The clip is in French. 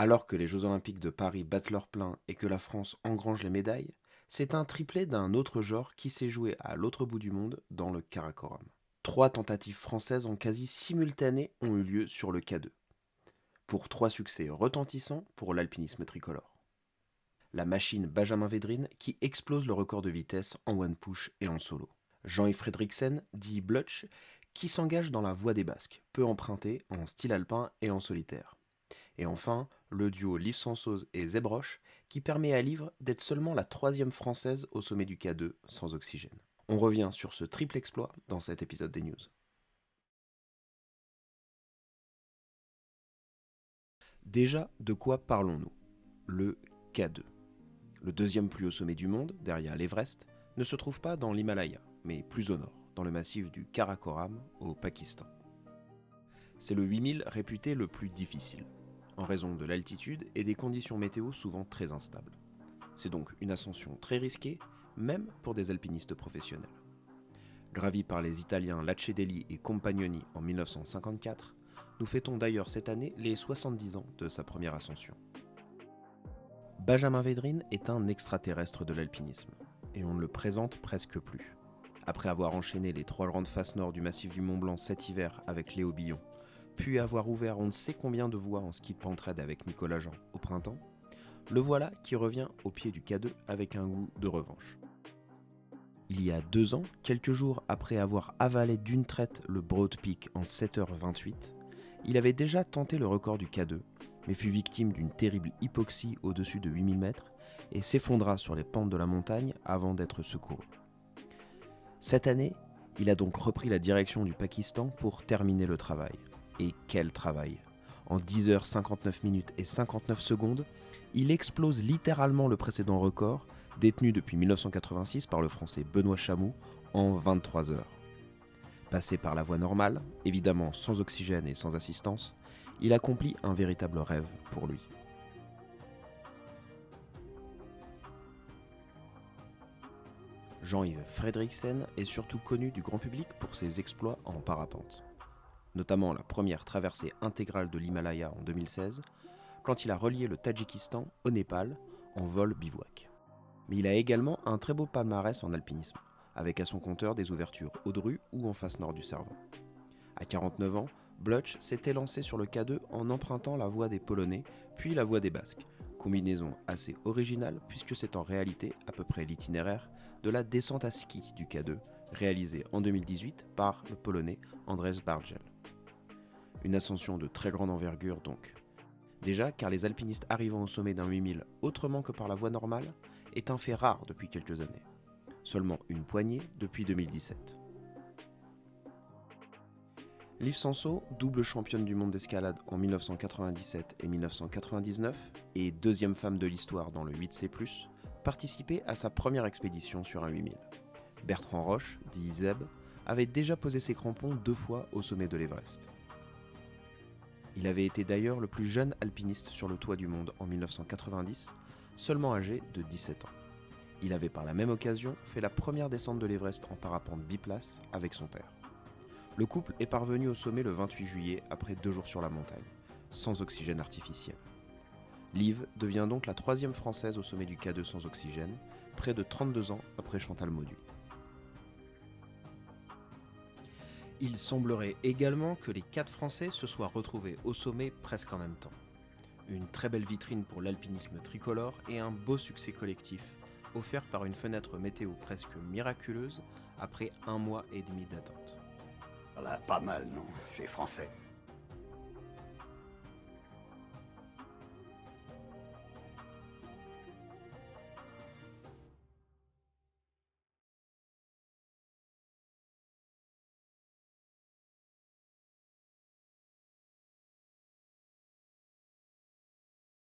Alors que les Jeux Olympiques de Paris battent leur plein et que la France engrange les médailles, c'est un triplé d'un autre genre qui s'est joué à l'autre bout du monde dans le Karakoram. Trois tentatives françaises en quasi simultané ont eu lieu sur le K2, pour trois succès retentissants pour l'alpinisme tricolore. La machine Benjamin Védrine qui explose le record de vitesse en one push et en solo. Jean-Yves Fredriksen, dit Blutch, qui s'engage dans la voie des Basques, peu emprunté en style alpin et en solitaire. Et enfin, le duo Liv Sansoz et Zeb Roche, qui permet à Livre d'être seulement la troisième française au sommet du K2 sans oxygène. On revient sur ce triple exploit dans cet épisode des news. Déjà, de quoi parlons-nous? Le K2. Le deuxième plus haut sommet du monde, derrière l'Everest, ne se trouve pas dans l'Himalaya, mais plus au nord, dans le massif du Karakoram, au Pakistan. C'est le 8000 réputé le plus difficile, en raison de l'altitude et des conditions météo souvent très instables. C'est donc une ascension très risquée, même pour des alpinistes professionnels. Gravi par les Italiens Lacedelli et Compagnoni en 1954, nous fêtons d'ailleurs cette année les 70 ans de sa première ascension. Benjamin Védrine est un extraterrestre de l'alpinisme, et on ne le présente presque plus. Après avoir enchaîné les 3 grandes faces nord du massif du Mont Blanc cet hiver avec Léo Billon, puis avoir ouvert on ne sait combien de voies en ski de pentraide avec Nicolas Jean au printemps, le voilà qui revient au pied du K2 avec un goût de revanche. Il y a 2 ans, quelques jours après avoir avalé d'une traite le Broad Peak en 7h28, il avait déjà tenté le record du K2, mais fut victime d'une terrible hypoxie au-dessus de 8000 mètres et s'effondra sur les pentes de la montagne avant d'être secouru. Cette année, il a donc repris la direction du Pakistan pour terminer le travail. Et quel travail! En 10h59 minutes et 59 secondes, il explose littéralement le précédent record, détenu depuis 1986 par le français Benoît Chamou, en 23 heures. Passé par la voie normale, évidemment sans oxygène et sans assistance, il accomplit un véritable rêve pour lui. Jean-Yves Fredriksen est surtout connu du grand public pour ses exploits en parapente, notamment la première traversée intégrale de l'Himalaya en 2016, quand il a relié le Tadjikistan au Népal en vol bivouac. Mais il a également un très beau palmarès en alpinisme, avec à son compteur des ouvertures au Dru ou en face nord du Cervin. À 49 ans, Blutch s'était lancé sur le K2 en empruntant la voie des Polonais, puis la voie des Basques, combinaison assez originale puisque c'est en réalité à peu près l'itinéraire de la descente à ski du K2, réalisée en 2018 par le Polonais Andrzej Bargiel. Une ascension de très grande envergure donc. Déjà car les alpinistes arrivant au sommet d'un 8000 autrement que par la voie normale est un fait rare depuis quelques années. Seulement une poignée depuis 2017. Liv Sansoz, double championne du monde d'escalade en 1997 et 1999 et deuxième femme de l'histoire dans le 8C+, participait à sa première expédition sur un 8000. Bertrand Roche, dit Zeb, avait déjà posé ses crampons 2 fois au sommet de l'Everest. Il avait été d'ailleurs le plus jeune alpiniste sur le toit du monde en 1990, seulement âgé de 17 ans. Il avait par la même occasion fait la première descente de l'Everest en parapente biplace avec son père. Le couple est parvenu au sommet le 28 juillet après 2 jours sur la montagne, sans oxygène artificiel. Liv devient donc la 3e française au sommet du K2 sans oxygène, près de 32 ans après Chantal Mauduit. Il semblerait également que les 4 Français se soient retrouvés au sommet presque en même temps. Une très belle vitrine pour l'alpinisme tricolore et un beau succès collectif, offert par une fenêtre météo presque miraculeuse après 1 mois et demi d'attente. Voilà, pas mal, non? C'est français.